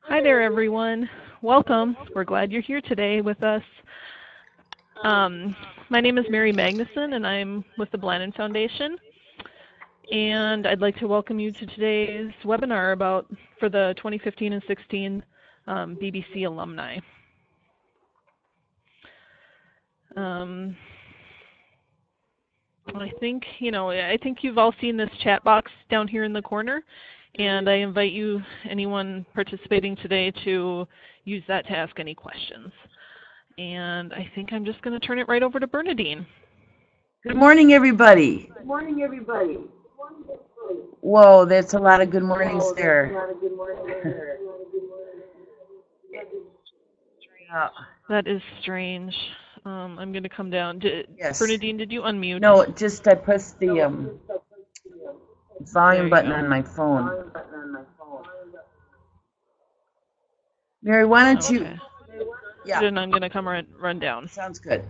Hi there, everyone. Welcome. We're glad you're here today with us. My name is Mary Magnuson, and I'm with the Blanton Foundation. And I'd like to welcome you to today's webinar for the 2015 and 16 BBC alumni. I think you've all seen this chat box down here in the corner, and I invite you, anyone participating today, to use that to ask any questions. And I think I'm just going to turn it right over to Bernadine. Good morning, everybody. Good morning, everybody. Whoa, that's a lot of good mornings there. That is strange. I'm going to come down. Yes. Bernadine, did you unmute? No, just I pressed the volume button on my phone. Mary, why don't you? Okay. Yeah. Then I'm going to come run down. Sounds good.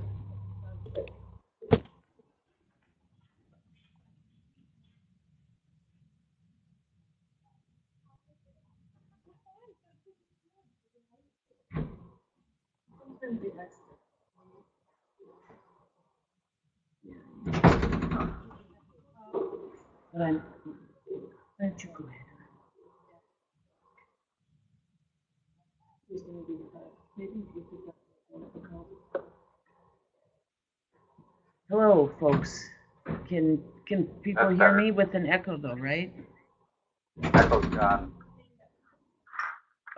Why don't you go ahead? Hello, folks. Can people hear me with an echo though, right? Echo's gone.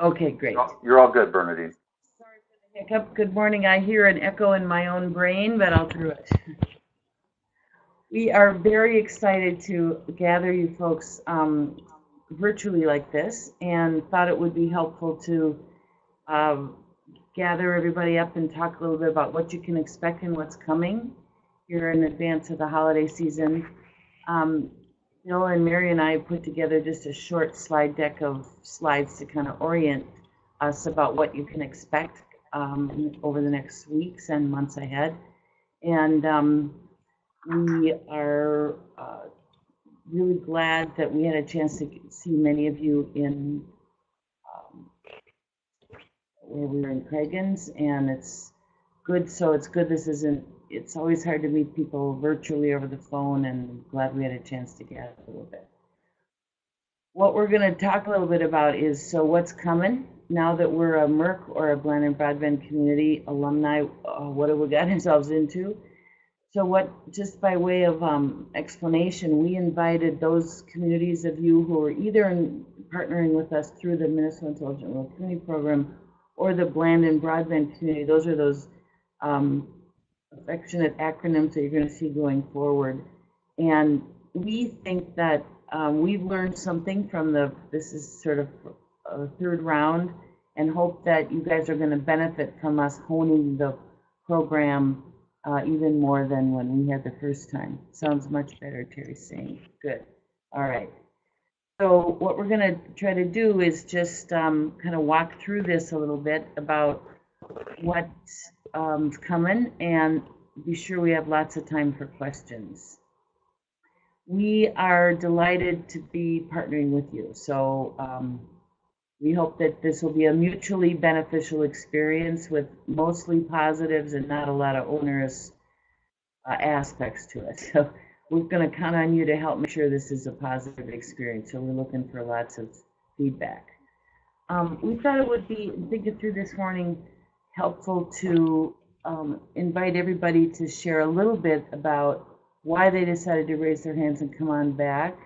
Okay, great. You're all good, Bernadine. Sorry for the hiccup. Good morning. I hear an echo in my own brain, but I'll through it. We are very excited to gather you folks virtually like this, and thought it would be helpful to gather everybody up and talk a little bit about what you can expect and what's coming here in advance of the holiday season. Bill and Mary and I put together just a short slide deck of slides to kind of orient us about what you can expect over the next weeks and months ahead. And we are really glad that we had a chance to see many of you in where we were in Craigens, and it's good. So it's good it's always hard to meet people virtually over the phone, and glad we had a chance to gather a little bit. What we're going to talk a little bit about is, so what's coming now that we're a MERC or a Blanton Broadband Community alumni, what have we got ourselves into? So just by way of explanation, we invited those communities of you who are either partnering with us through the Minnesota Intelligent Rural Community Program or the Blanton Broadband Community. Those are those affectionate acronyms that you're going to see going forward. And we think that we've learned something from this is sort of a third round, and hope that you guys are going to benefit from us honing the program even more than when we had the first time. Sounds much better, Terry's saying. Good. All right. So what we're going to try to do is just kind of walk through this a little bit about what's coming, and be sure we have lots of time for questions. We are delighted to be partnering with you. So we hope that this will be a mutually beneficial experience with mostly positives and not a lot of onerous aspects to it. So we're going to count on you to help make sure this is a positive experience. So we're looking for lots of feedback. We thought it would be, thinking through this morning, helpful to invite everybody to share a little bit about why they decided to raise their hands and come on back.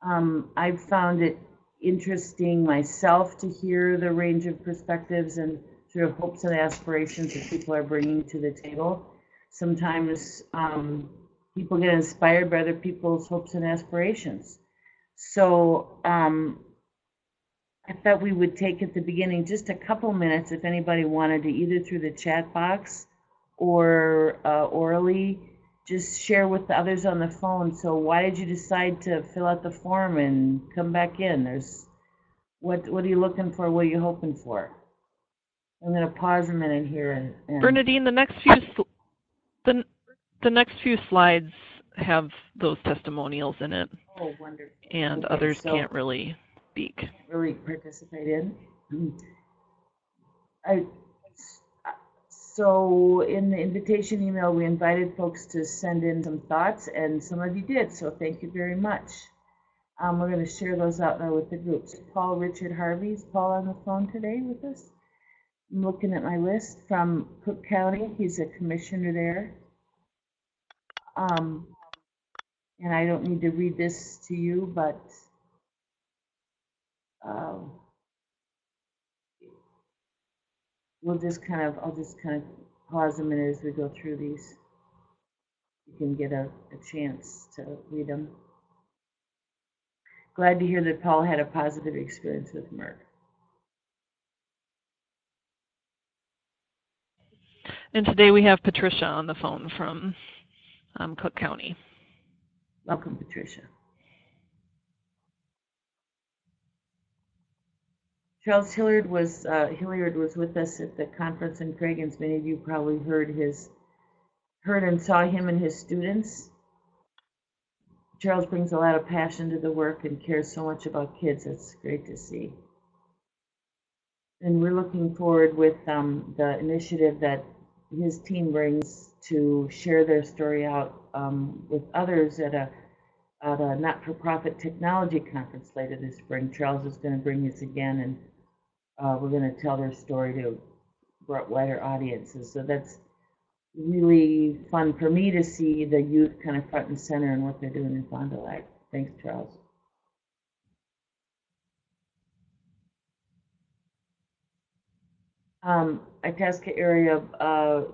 I've found it interesting myself to hear the range of perspectives and sort of hopes and aspirations that people are bringing to the table. Sometimes people get inspired by other people's hopes and aspirations. So I thought we would take at the beginning just a couple minutes if anybody wanted to, either through the chat box or orally, just share with the others on the phone. So why did you decide to fill out the form and come back in? What are you looking for? What are you hoping for? I'm going to pause a minute here. And Bernadine, the next few slides have those testimonials in it. Oh, wonderful. And okay, others so can't really speak. Really participate in? I, so in the invitation email, we invited folks to send in some thoughts, and some of you did, so thank you very much. We're going to share those out now with the groups. Paul Richard Harvey, is Paul on the phone today with us? I'm looking at my list from Cook County. He's a commissioner there. And I don't need to read this to you, but I'll just kind of pause a minute as we go through these. You can get a chance to read them. Glad to hear that Paul had a positive experience with Merck. And today we have Patricia on the phone from Cook County. Welcome, Patricia. Charles Hilliard was with us at the conference in Craigens. Many of you probably heard and saw him and his students. Charles brings a lot of passion to the work and cares so much about kids. It's great to see. And we're looking forward with the initiative that his team brings to share their story out with others at a not-for-profit technology conference later this spring. Charles is going to bring us again, and we're going to tell their story to wider audiences. So that's really fun for me to see the youth kind of front and center in what they're doing in Fond du Lac. Thanks, Charles. Itasca area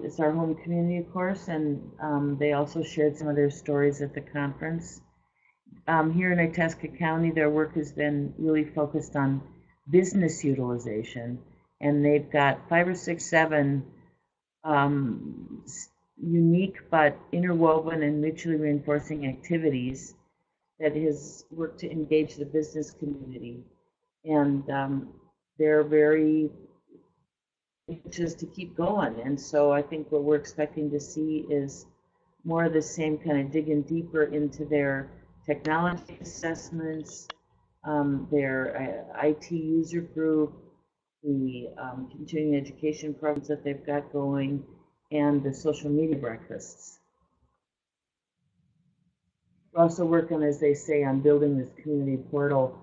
is our home community, of course, and they also shared some of their stories at the conference. Here in Itasca County, their work has been really focused on business utilization, and they've got 5 or 6, 7 unique but interwoven and mutually reinforcing activities that has worked to engage the business community. And they're very anxious to keep going. And so I think what we're expecting to see is more of the same, kind of digging deeper into their technology assessments, their IT user group, the continuing education programs that they've got going, and the social media breakfasts. We're also working, as they say, on building this community portal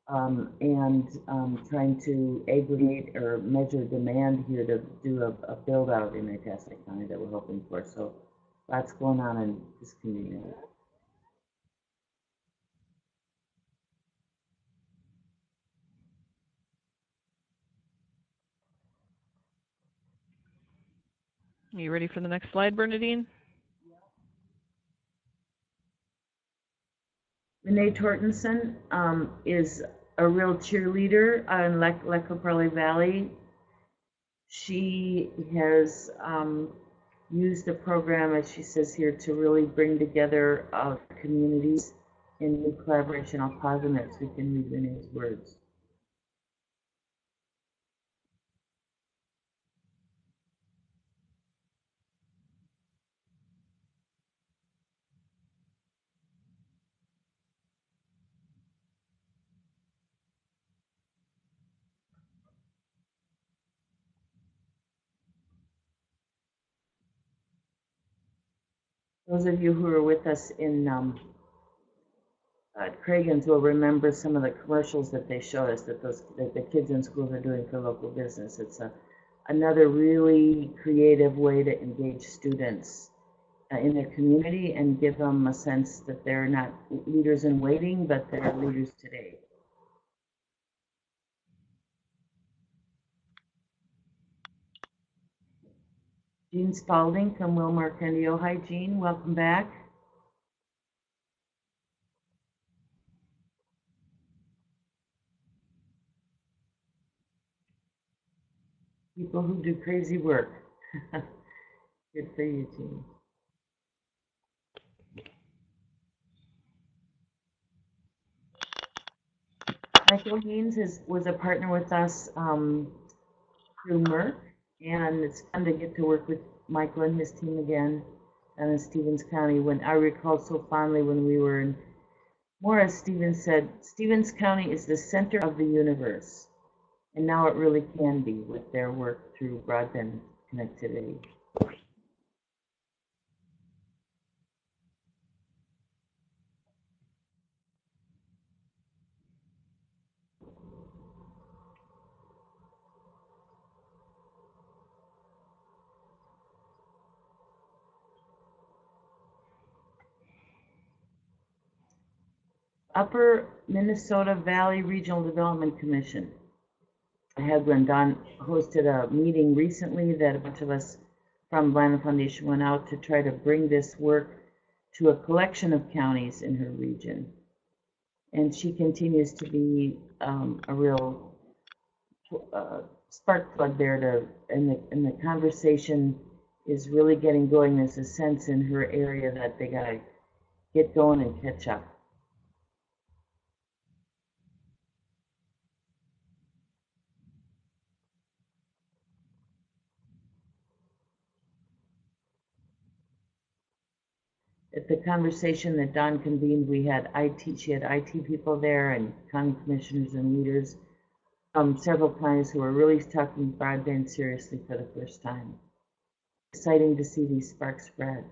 and trying to aggregate or measure demand here to do a build out in Itasca County that we're hoping for. So lots going on in this community. Are you ready for the next slide, Bernadine? Renee Tortensen is a real cheerleader in Lecoprelli Valley. She has used the program, as she says here, to really bring together communities in new collaboration. I'll pause a minute so we can read Renee's words. Those of you who are with us in Craigens will remember some of the commercials that they showed us that the kids in schools are doing for local business. It's another really creative way to engage students in their community and give them a sense that they're not leaders in waiting, but they're leaders today. Jean Spalding from Wilmar Candio. Hi, Jean. Welcome back. People who do crazy work. Good for you, Jean. Michael Haynes was a partner with us through Merck, and it's fun to get to work with Michael and his team again down in Stevens County. When I recall so fondly when we were in, more as Stevens said, Stevens County is the center of the universe. And now it really can be with their work through broadband connectivity. Upper Minnesota Valley Regional Development Commission. I had when Don hosted a meeting recently that a bunch of us from Blandin Foundation went out to try to bring this work to a collection of counties in her region. And she continues to be a real spark plug there and the conversation is really getting going. There's a sense in her area that they gotta get going and catch up. At the conversation that Don convened, we had she had IT people there and county commissioners and leaders from several counties who were really taking broadband seriously for the first time. Exciting to see these sparks spread.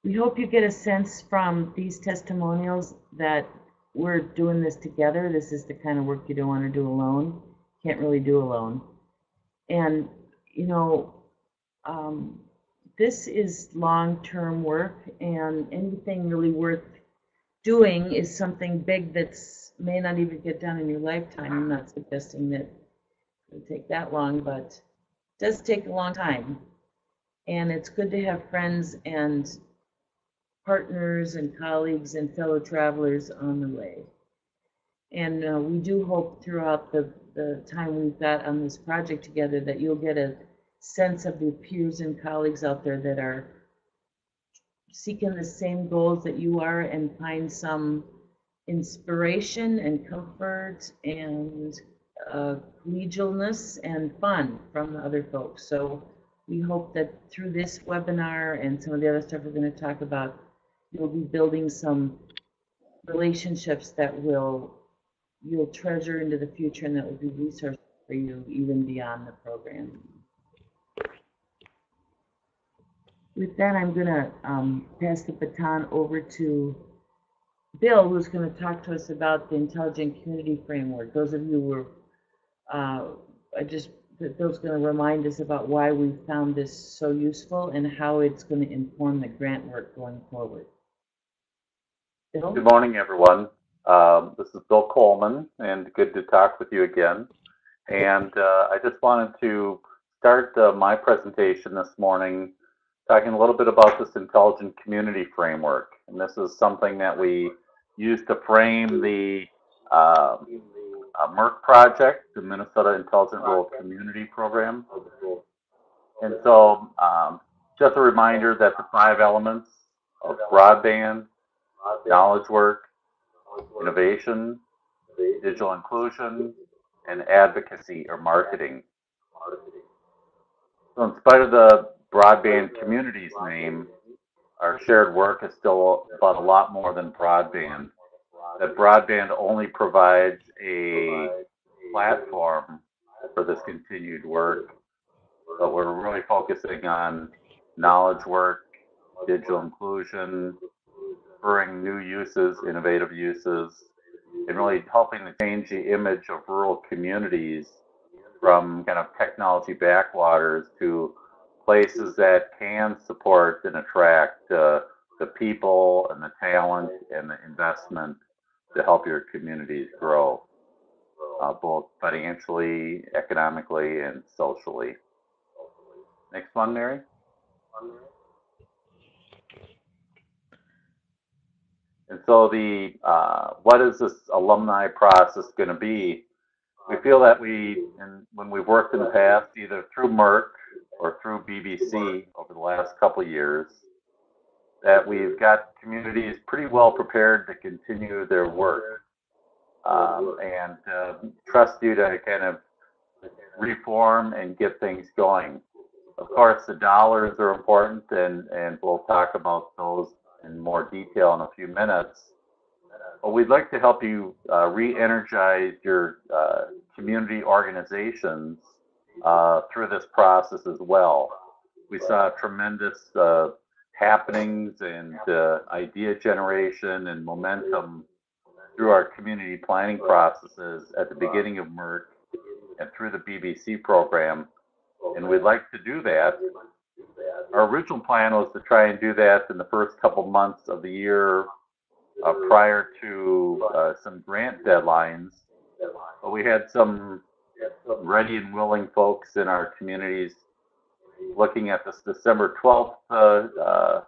We hope you get a sense from these testimonials that we're doing this together. This is the kind of work you don't want to do alone. Can't really do alone. And, you know, this is long-term work, and anything really worth doing is something big that's may not even get done in your lifetime. I'm not suggesting that it would take that long, but it does take a long time. And it's good to have friends and partners and colleagues and fellow travelers on the way. And we do hope throughout the time we've got on this project together that you'll get a sense of the peers and colleagues out there that are seeking the same goals that you are and find some inspiration and comfort and collegialness and fun from the other folks. So we hope that through this webinar and some of the other stuff we're going to talk about, you'll be building some relationships that you'll treasure into the future and that will be resources for you even beyond the program. With that, I'm going to pass the baton over to Bill, who's going to talk to us about the Intelligent Community Framework. Those of you who were, Bill's going to remind us about why we found this so useful and how it's going to inform the grant work going forward. Bill? Good morning, everyone. This is Bill Coleman, and good to talk with you again. And I just wanted to start my presentation this morning talking a little bit about this Intelligent Community Framework. And this is something that we use to frame the MERC project, the Minnesota Intelligent Rural Community Program. And so just a reminder that the 5 elements of broadband, knowledge work, innovation, digital inclusion, and advocacy or marketing. So in spite of the broadband community's name, our shared work is still about a lot more than broadband. That broadband only provides a platform for this continued work, but we're really focusing on knowledge work, digital inclusion, spurring new uses, innovative uses, and really helping to change the image of rural communities from kind of technology backwaters to places that can support and attract the people and the talent and the investment to help your communities grow, both financially, economically, and socially. Next one, Mary. And so what is this alumni process going to be? We feel that when we've worked in the past, either through MERC or through BBC over the last couple of years, that we've got communities pretty well prepared to continue their work and trust you to kind of reform and get things going. Of course, the dollars are important, and we'll talk about those in more detail in a few minutes. But we'd like to help you re-energize your community organizations through this process as well. We saw tremendous happenings and idea generation and momentum through our community planning processes at the beginning of MERC and through the BBC program, and we'd like to do that. Our original plan was to try and do that in the first couple months of the year prior to some grant deadlines, but we had some ready and willing folks in our communities looking at this December 12th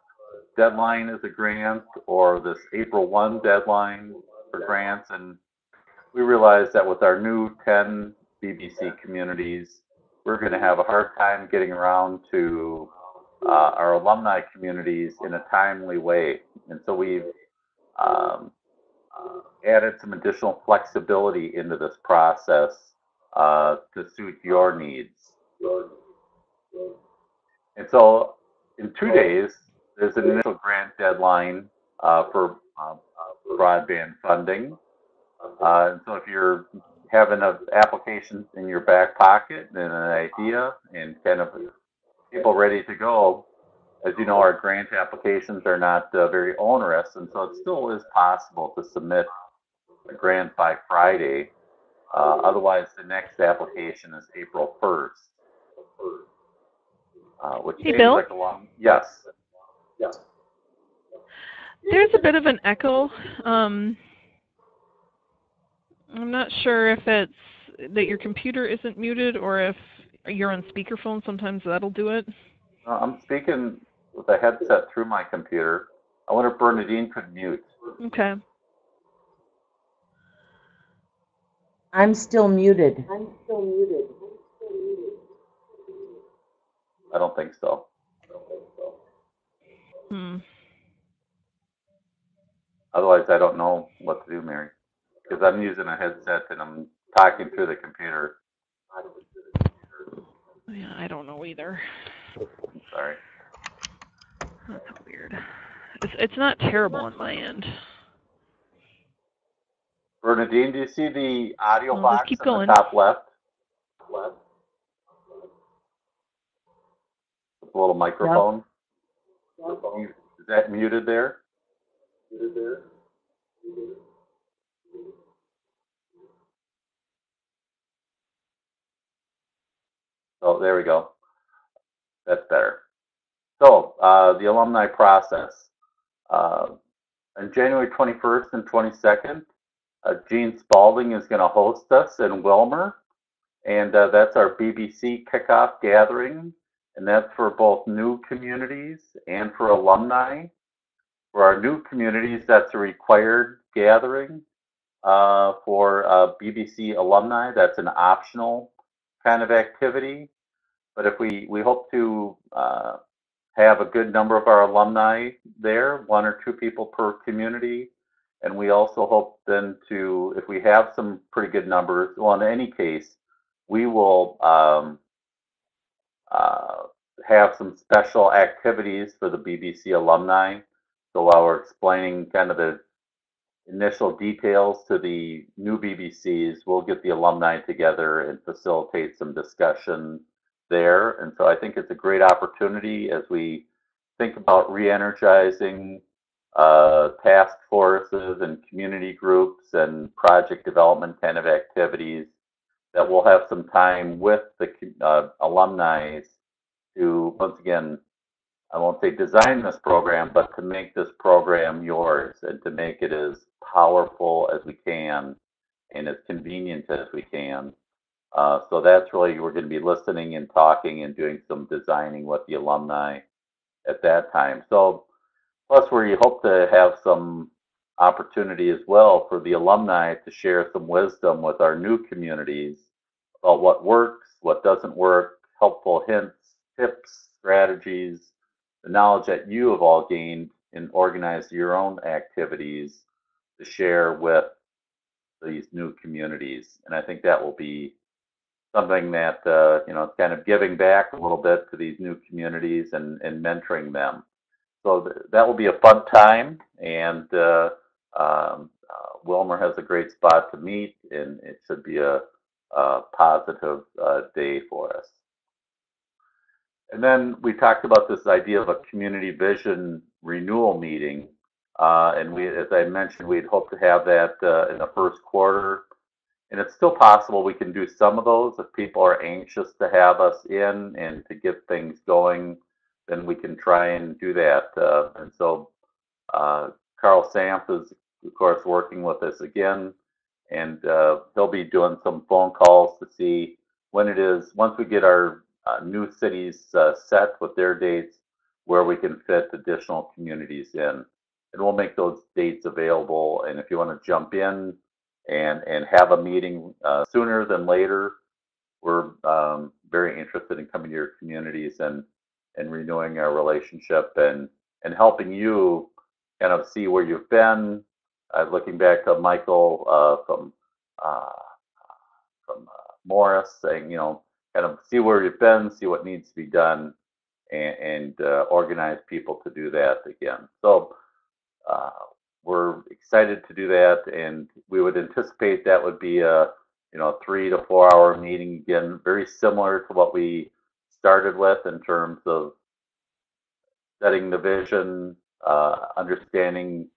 deadline as a grant or this April 1 deadline for grants, and we realized that with our new 10 BBC communities, we're going to have a hard time getting around to our alumni communities in a timely way. And so we've added some additional flexibility into this process to suit your needs. And so in 2 days, there's an initial grant deadline for broadband funding. And so if you're having an application in your back pocket and an idea and kind of people ready to go, as you know, our grant applications are not very onerous, and so it still is possible to submit a grant by Friday. Otherwise, the next application is April 1st. Which Hey, Bill? like a long, yes. There's a bit of an echo. I'm not sure if it's that your computer isn't muted or if you're on speakerphone. Sometimes that'll do it. I'm speaking with a headset through my computer. I wonder if Bernadine could mute. Okay. I'm still muted. I don't think so. Otherwise, I don't know what to do, Mary, because I'm using a headset and I'm talking through the computer. Yeah, I don't know either. I'm sorry. That's weird. It's not terrible on my end. Bernadine, do you see the audio I'll box just keep in going. the top left? With a little microphone. Yep. Is that muted there? Oh, there we go. That's better. So, the alumni process. On January 21st and 22nd, Gene Spalding is going to host us in Wilmer, and that's our BBC kickoff gathering, and that's for both new communities and for alumni. For our new communities, that's a required gathering. For BBC alumni, that's an optional kind of activity. But if we hope to have a good number of our alumni there, 1 or 2 people per community, and we also hope then to, if we have some pretty good numbers, well, in any case, we will have some special activities for the BBC alumni. So while we're explaining kind of the initial details to the new BBCs, we'll get the alumni together and facilitate some discussion there. And so I think it's a great opportunity as we think about re-energizing task forces and community groups and project development kind of activities, that we'll have some time with the alumni to, once again, I won't say design this program, but to make this program yours and to make it as powerful as we can and as convenient as we can. So that's really, we're going to be listening and talking and doing some designing with the alumni at that time. So plus we hope to have some opportunity as well for the alumni to share some wisdom with our new communities about what works, what doesn't work, helpful hints, tips, strategies, the knowledge that you have all gained and organized your own activities to share with these new communities. And I think that will be something that, it's kind of giving back a little bit to these new communities and mentoring them. So that will be a fun time, and Wilmer has a great spot to meet, and it should be a positive day for us. And then we talked about this idea of a community vision renewal meeting. And as I mentioned, we'd hope to have that in the first quarter. And it's still possible we can do some of those. If people are anxious to have us in and to get things going, then we can try and do that. And so Carl Samp is, of course, working with us again. And he'll be doing some phone calls to see when it is, once we get our new cities set with their dates, where we can fit additional communities in. And we'll make those dates available. And if you want to jump in and have a meeting sooner than later, we're very interested in coming to your communities and renewing our relationship and helping you kind of see where you've been. Looking back to Michael from Morris, saying, kind of see where you've been, see what needs to be done, and organize people to do that again. So we're excited to do that, and we would anticipate that would be a 3 to 4 hour meeting, again, very similar to what we started with in terms of setting the vision, understanding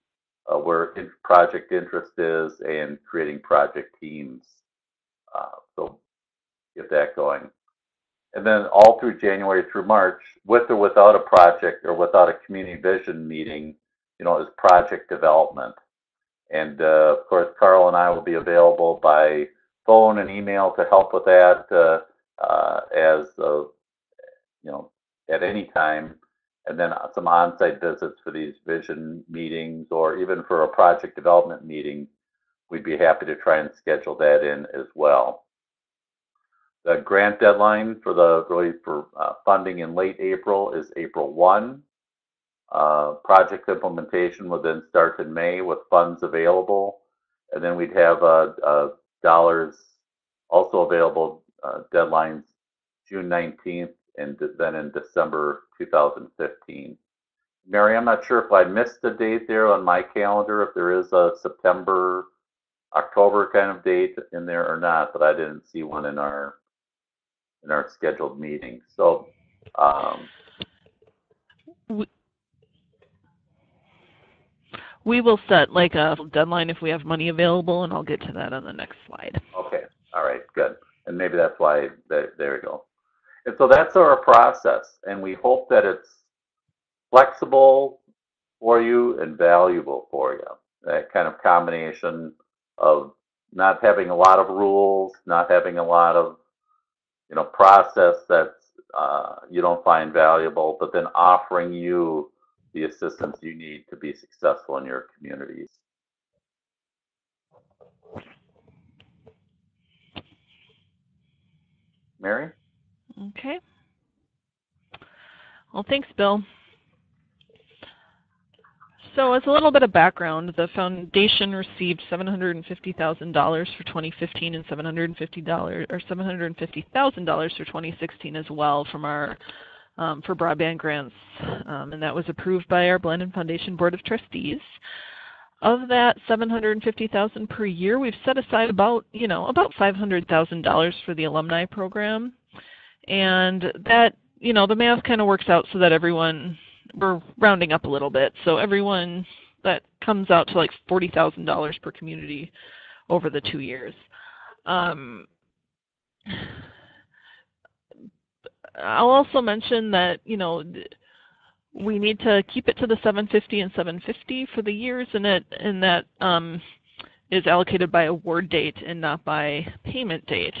where project interest is, and creating project teams. So get that going. And then all through January through March, with or without a project or without a community vision meeting, is project development. And of course, Carl and I will be available by phone and email to help with that at any time. And then some on-site visits for these vision meetings, or even for a project development meeting, we'd be happy to try and schedule that in as well. The grant deadline for funding in late April is April 1. Project implementation will then start in May with funds available, and then we'd have dollars also available, deadlines June 19th and then in December 2015. Mary, I'm not sure if I missed a date there on my calendar, if there is a September, October kind of date in there or not, but I didn't see one in our scheduled meeting. So we will set like a deadline if we have money available, and I'll get to that on the next slide. Okay, all right, good. And maybe that's why, there we go. And so that's our process, and we hope that it's flexible for you and valuable for you. That kind of combination of not having a lot of rules, not having a lot of process that you don't find valuable, but then offering you the assistance you need to be successful in your communities. Mary? Okay. Well, thanks, Bill. So as a little bit of background, the foundation received $750,000 for 2015 and $750,000 for 2016 as well from our for broadband grants, and that was approved by our Blandin Foundation Board of Trustees. Of that $750,000 per year, we've set aside about $500,000 for the alumni program, and that the math kind of works out so that we're rounding up a little bit, so everyone, that comes out to like $40,000 per community over the 2 years. I'll also mention that we need to keep it to the 750 and 750 for the years, and that is allocated by award date and not by payment date.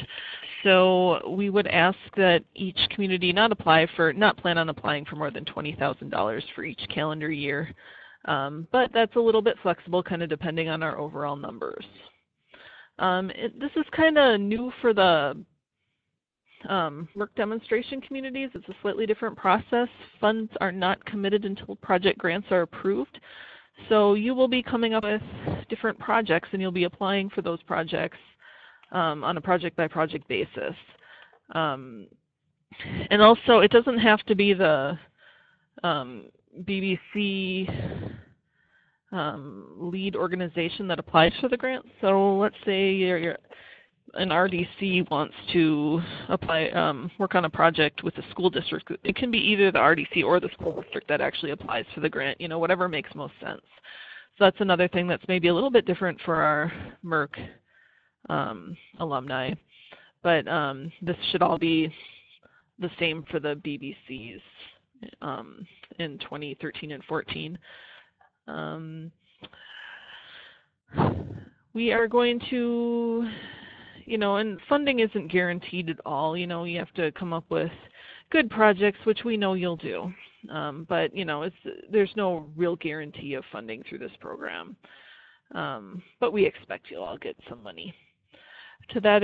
So we would ask that each community not plan on applying for more than $20,000 for each calendar year, but that's a little bit flexible, kind of depending on our overall numbers. This is kind of new for the work demonstration communities. It's a slightly different process. Funds are not committed until project grants are approved. So you will be coming up with different projects, and you'll be applying for those projects on a project-by-project basis. And also, it doesn't have to be the BBC lead organization that applies for the grant. So let's say an RDC wants to apply, work on a project with a school district. It can be either the RDC or the school district that actually applies for the grant, whatever makes most sense. So that's another thing that's maybe a little bit different for our MERC alumni. But this should all be the same for the BBCs in 2013 and 14. We are going to, and funding isn't guaranteed at all. You have to come up with good projects, which we know you'll do. But, there's no real guarantee of funding through this program. But we expect you'll all get some money. To that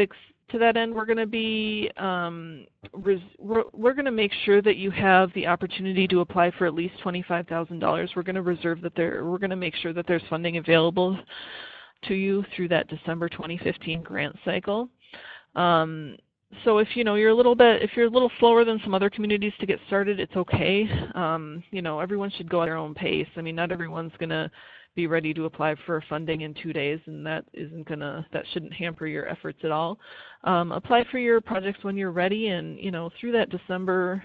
end, we're going to be we're going to make sure that you have the opportunity to apply for at least $25,000. We're going to we're going to make sure that there's funding available to you through that December 2015 grant cycle. So if you're a little slower than some other communities to get started, it's okay. Everyone should go at their own pace. I mean, not everyone's going to be ready to apply for funding in 2 days, and that shouldn't hamper your efforts at all. Apply for your projects when you're ready, and through that December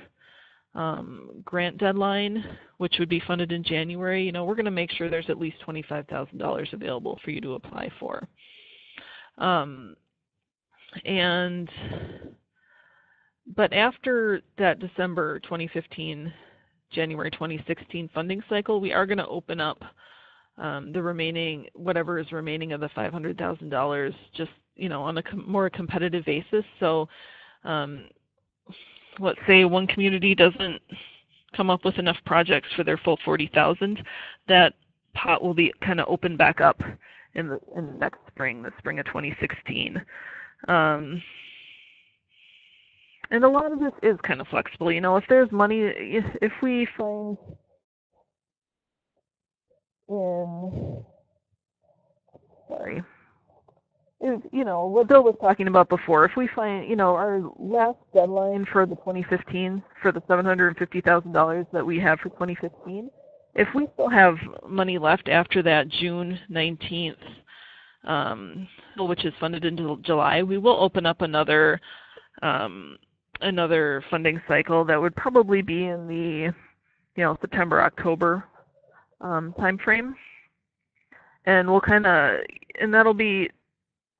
grant deadline, which would be funded in January, we're going to make sure there's at least $25,000 available for you to apply for. But after that December 2015, January 2016 funding cycle, we are going to open up the remaining, whatever is remaining of the $500,000, just on a more competitive basis. So let's say one community doesn't come up with enough projects for their full $40,000, that pot will be kind of opened back up in the next spring, the spring of 2016. And a lot of this is kind of flexible. If there's money, if we find what Bill was talking about before, if we find, our last deadline for the 2015, for the $750,000 that we have for 2015, if we still have money left after that June 19th, which is funded into July, we will open up another funding cycle that would probably be in the, September, October time frame. And we'll and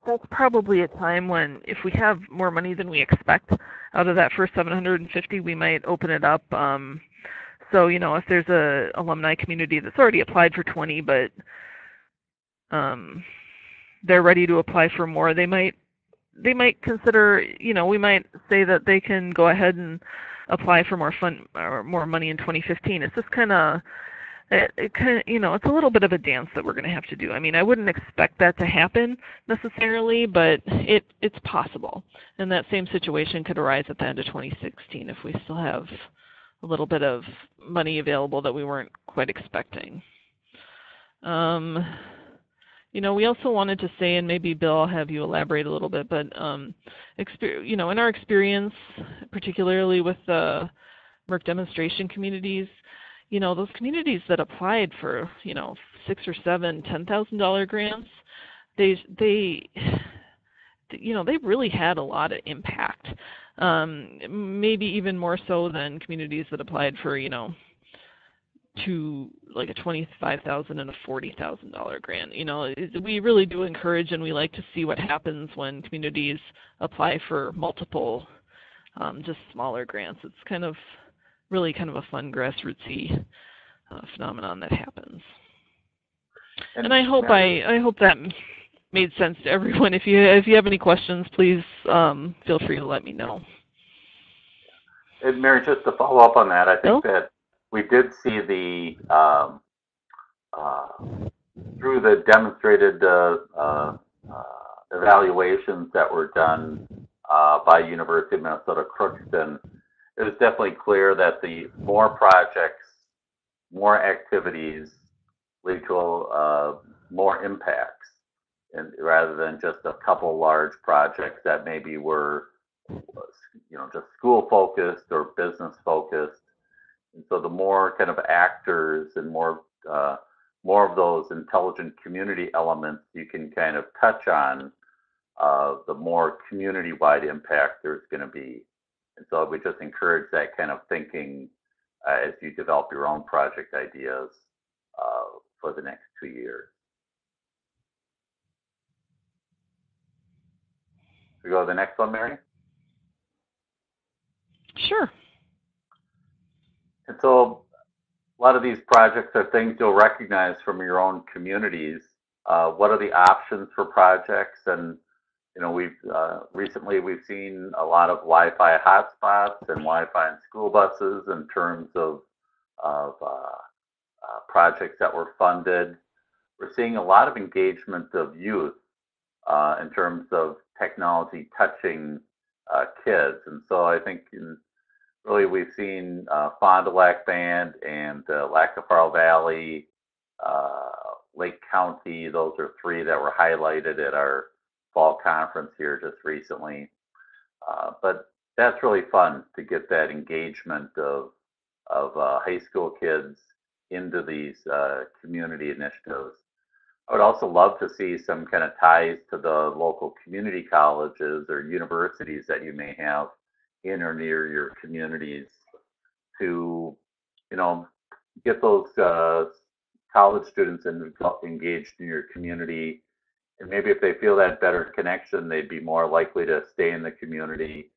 that's probably a time when, if we have more money than we expect out of that first 750, we might open it up. So, if there's a alumni community that's already applied for 20, but they're ready to apply for more, they might consider, we might say that they can go ahead and apply for more money in 2015. It's just it's a little bit of a dance that we're going to have to do. I mean, I wouldn't expect that to happen necessarily, but it's possible. And that same situation could arise at the end of 2016 if we still have a little bit of money available that we weren't quite expecting. We also wanted to say, and maybe Bill, I'll have you elaborate a little bit, but in our experience, particularly with the MERC demonstration communities, those communities that applied for, $6,000 or $7,000, $10,000 grants, they really had a lot of impact. Maybe even more so than communities that applied for, to like a $25,000 and a $40,000 grant. We really do encourage, and we like to see what happens when communities apply for multiple, just smaller grants. It's really kind of a fun grassrootsy phenomenon that happens. And I hope that made sense to everyone. If you have any questions, please feel free to let me know. And Mary, just to follow up on that, I think that we did see through the demonstrated evaluations that were done by University of Minnesota Crookston, it was definitely clear that the more projects, more activities lead to more impacts, and rather than just a couple large projects that maybe were, just school focused or business focused. And so the more kind of actors and more more of those intelligent community elements you can kind of touch on, the more community-wide impact there's going to be. And so we just encourage that kind of thinking as you develop your own project ideas for the next 2 years. We go to the next one, Mary? Sure. And so a lot of these projects are things you'll recognize from your own communities. What are the options for projects? And we've recently we've seen a lot of Wi-Fi hotspots and Wi-Fi in school buses in terms of projects that were funded. We're seeing a lot of engagement of youth in terms of technology touching kids, and so I think really we've seen Fond du Lac Band and Lac-qui-Parle Valley, Lake County. Those are three that were highlighted at our fall conference here just recently. But that's really fun to get that engagement of high school kids into these community initiatives. I would also love to see some kind of ties to the local community colleges or universities that you may have in or near your communities to, get those college students engaged in your community. And maybe if they feel that better connection, they'd be more likely to stay in the community,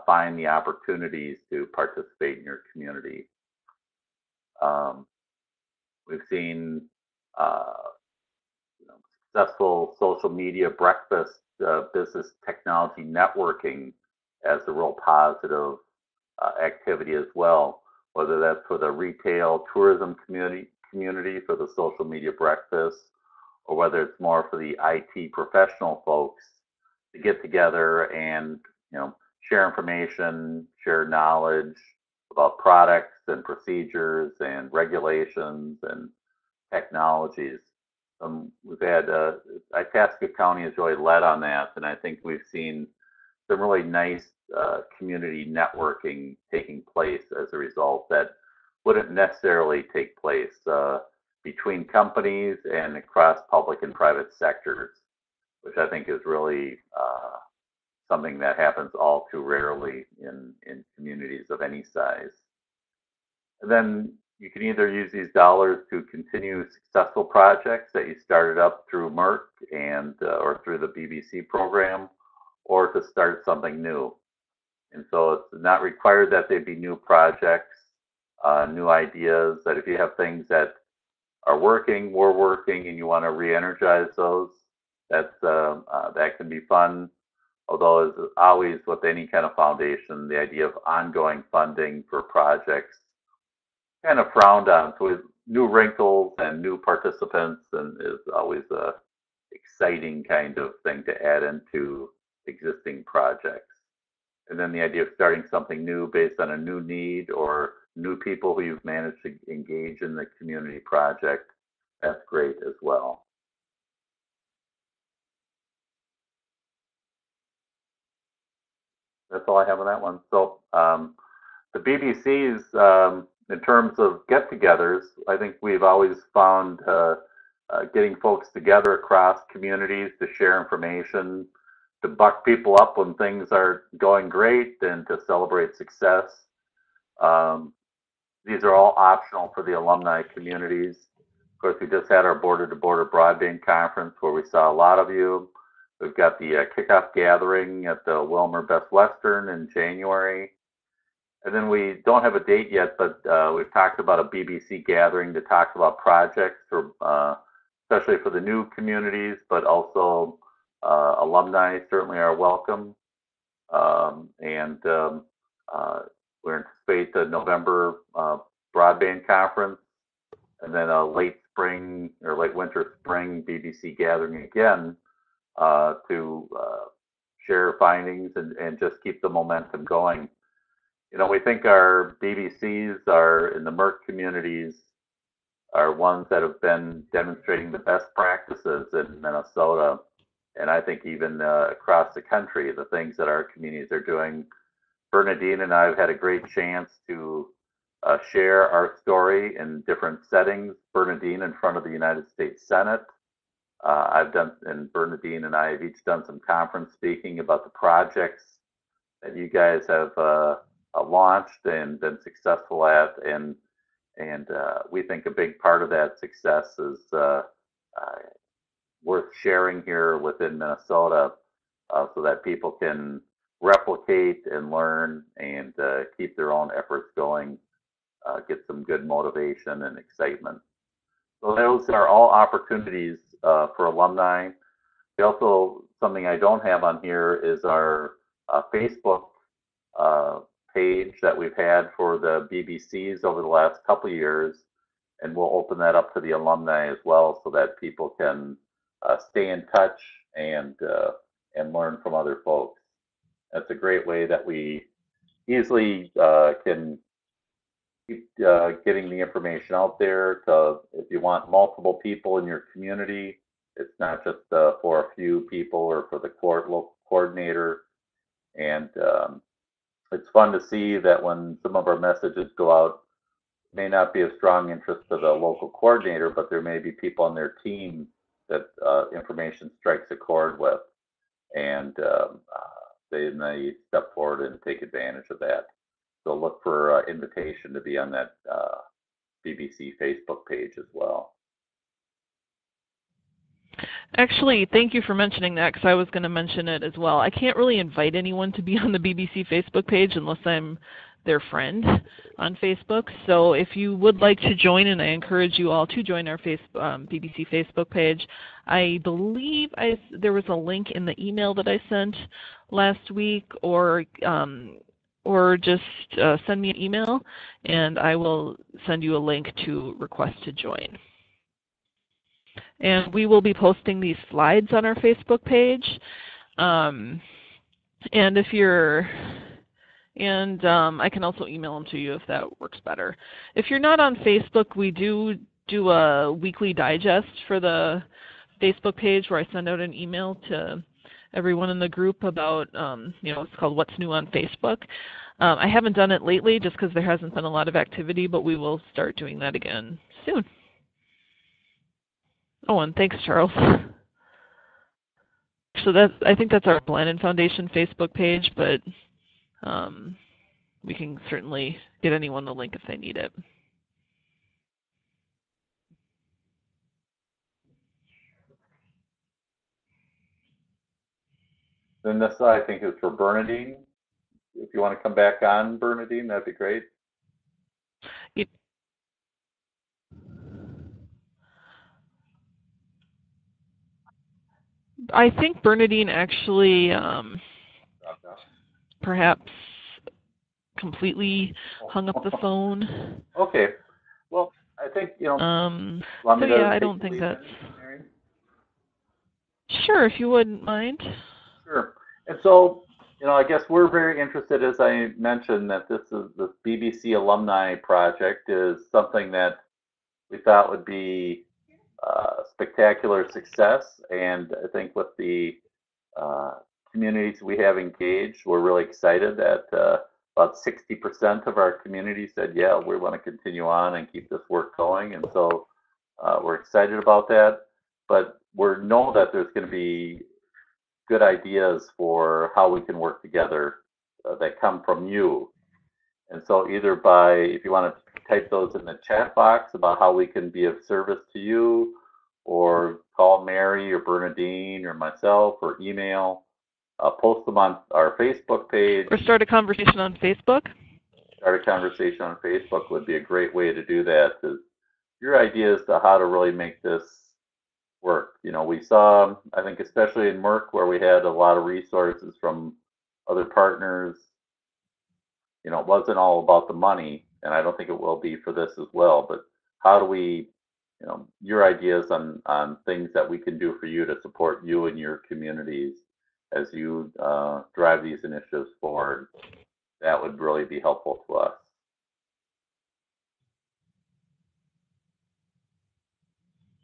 find the opportunities to participate in your community. We've seen successful social media breakfast business technology networking as a real positive activity as well, whether that's for the retail tourism community for the social media breakfast, or whether it's more for the IT professional folks to get together and share information, share knowledge about products and procedures and regulations and technologies. We've had Itasca County has really led on that, and I think we've seen some really nice community networking taking place as a result that wouldn't necessarily take place between companies and across public and private sectors, which I think is really something that happens all too rarely in communities of any size. And then you can either use these dollars to continue successful projects that you started up through MERC and or through the BBC program, or to start something new. And so it's not required that they be new projects, new ideas, that if you have things that are working, were working, and you want to re-energize those, that can be fun. Although, as always with any kind of foundation, the idea of ongoing funding for projects kind of frowned on. So with new wrinkles and new participants, and is always a exciting kind of thing to add into existing projects. And then the idea of starting something new based on a new need or new people who you've managed to engage in the community project, that's great as well. That's all I have on that one. So the BBCs, in terms of get-togethers, I think we've always found getting folks together across communities to share information, to buck people up when things are going great, and to celebrate success. These are all optional for the alumni communities. Of course, we just had our border-to-border broadband conference where we saw a lot of you. We've got the kickoff gathering at the Wilmer Best Western in January. And then we don't have a date yet, but we've talked about a BBC gathering to talk about projects, for, especially for the new communities, but also alumni certainly are welcome. We anticipate the November broadband conference, and then a late spring or late winter spring BBC gathering again to share findings and just keep the momentum going. We think our BBCs are in the MERC communities are ones that have been demonstrating the best practices in Minnesota, and I think even across the country, the things that our communities are doing. Bernadine and I have had a great chance to share our story in different settings. Bernadine in front of the United States Senate. And Bernadine and I have each done some conference speaking about the projects that you guys have launched and been successful at, and we think a big part of that success is worth sharing here within Minnesota, so that people can replicate and learn and keep their own efforts going, get some good motivation and excitement. So those are all opportunities for alumni. We also, something I don't have on here is our Facebook page that we've had for the BBCs over the last couple of years, and we'll open that up to the alumni as well, so that people can stay in touch and learn from other folks. That's a great way that we easily can keep getting the information out there. If you want multiple people in your community, it's not just for a few people or for the local coordinator. And it's fun to see that when some of our messages go out, may not be of strong interest to the local coordinator, but there may be people on their team that information strikes a chord with, and they step forward and take advantage of that. So look for invitation to be on that BBC Facebook page as well. Actually, thank you for mentioning that, because I was going to mention it as well. I can't really invite anyone to be on the BBC Facebook page unless I'm their friend on Facebook. So if you would like to join, and I encourage you all to join our BBC Facebook page, I believe there was a link in the email that I sent last week, or just send me an email, and I will send you a link to request to join. And we will be posting these slides on our Facebook page. And I can also email them to you if that works better. If you're not on Facebook, we do a weekly digest for the Facebook page where I send out an email to everyone in the group about, it's called What's New on Facebook. I haven't done it lately just because there hasn't been a lot of activity, but we will start doing that again soon. Oh, and thanks, Charles. So I think that's our Blandin Foundation Facebook page, but we can certainly get anyone the link if they need it. Then this, I think, is for Bernadine. If you want to come back on, Bernadine, that'd be great. I think Bernadine actually perhaps completely hung up the phone. Okay. Well, I think, so yeah, I don't think that's... Sure, if you wouldn't mind. Sure. And so, I guess we're very interested, as I mentioned, that this BBC Alumni Project is something that we thought would be spectacular success. And I think with the communities we have engaged, we're really excited that about 60% of our community said, yeah, we want to continue on and keep this work going. And so we're excited about that. But we know that there's going to be good ideas for how we can work together that come from you. And so either if you want to type those in the chat box about how we can be of service to you, or call Mary or Bernadine or myself, or email, post them on our Facebook page. Or start a conversation on Facebook. Start a conversation on Facebook would be a great way to do that. Your ideas to how to really make this work. We saw, I think, especially in Merck, where we had a lot of resources from other partners, it wasn't all about the money, and I don't think it will be for this as well, but how do we, your ideas on things that we can do for you to support you and your communities as you drive these initiatives forward, that would really be helpful to us.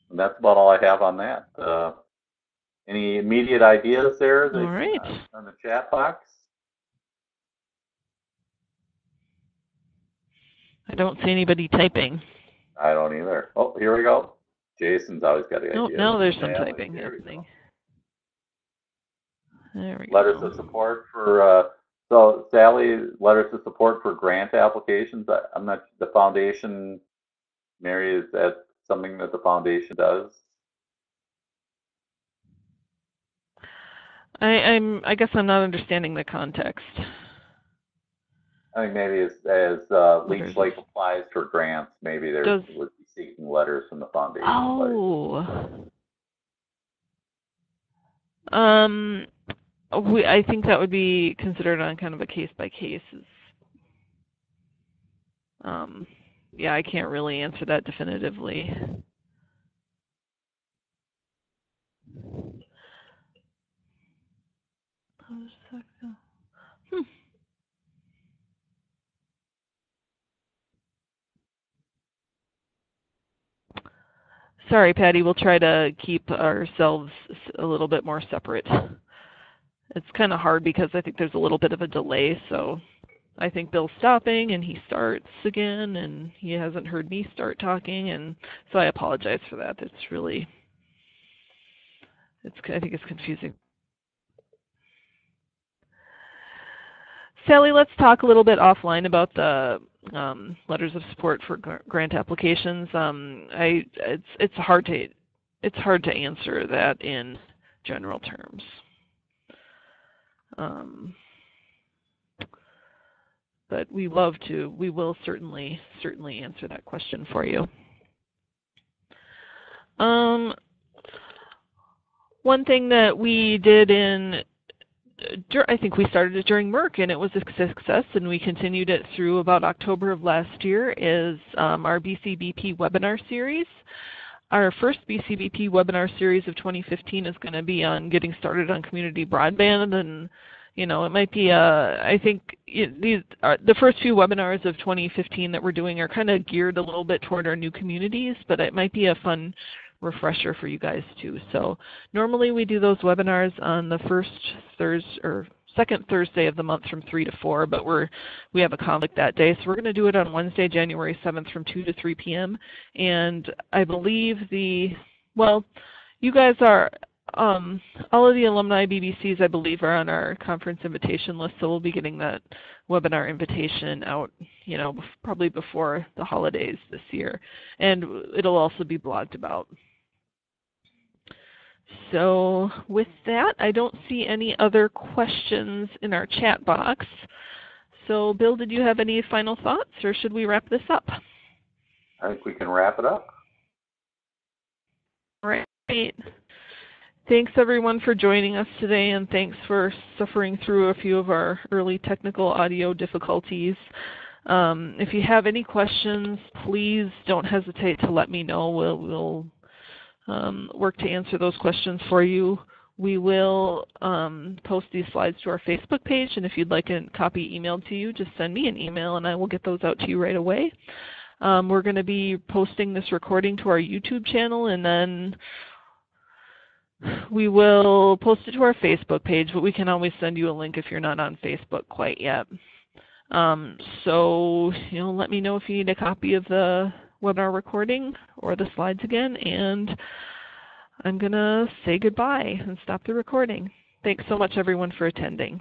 And that's about all I have on that. Any immediate ideas there all right. On the chat box? I don't see anybody typing. I don't either. Oh, here we go. Jason's always got the idea. Oh, now there's some Sally, typing there we happening. go. There we Letters go. of support for, so Sally, letters of support for grant applications. I'm not, the foundation, Mary, is that something that the foundation does? I guess I'm not understanding the context. I think maybe as Leech Lake applies for grants, maybe they would be seeking letters from the foundation. Oh. I think that would be considered on kind of a case by case. Yeah, I can't really answer that definitively. Sorry, Patty, we'll try to keep ourselves a little bit more separate. It's kind of hard because I think there's a little bit of a delay, so I think Bill's stopping and he starts again and he hasn't heard me start talking, and so I apologize for that. I think it's confusing. Sally, let's talk a little bit offline about the letters of support for grant applications. It's hard to answer that in general terms. But we will certainly answer that question for you. One thing that we did I think we started it during MERC, and it was a success, and we continued it through about October of last year, is our BCBP webinar series. Our first BCBP webinar series of 2015 is going to be on getting started on community broadband, and it might be I think the first few webinars of 2015 that we're doing are kind of geared a little bit toward our new communities, but it might be a fun refresher for you guys too. So normally we do those webinars on the second Thursday of the month from 3 to 4, but we have a conflict that day, so we're going to do it on Wednesday, January 7th from 2 to 3 p.m. And I believe you guys are all of the Alumni BBCs, I believe, are on our conference invitation list, so we'll be getting that webinar invitation out, probably before the holidays this year, and it'll also be blogged about. So with that, I don't see any other questions in our chat box. So Bill, did you have any final thoughts, or should we wrap this up? I think we can wrap it up. All right. Thanks everyone for joining us today, and thanks for suffering through a few of our early technical audio difficulties. If you have any questions, please don't hesitate to let me know. We'll work to answer those questions for you. We will post these slides to our Facebook page, and if you'd like a copy emailed to you, just send me an email and I will get those out to you right away. We're going to be posting this recording to our YouTube channel, and then we will post it to our Facebook page, but we can always send you a link if you're not on Facebook quite yet. So let me know if you need a copy of the webinar recording or the slides again, and I'm going to say goodbye and stop the recording. Thanks so much everyone for attending.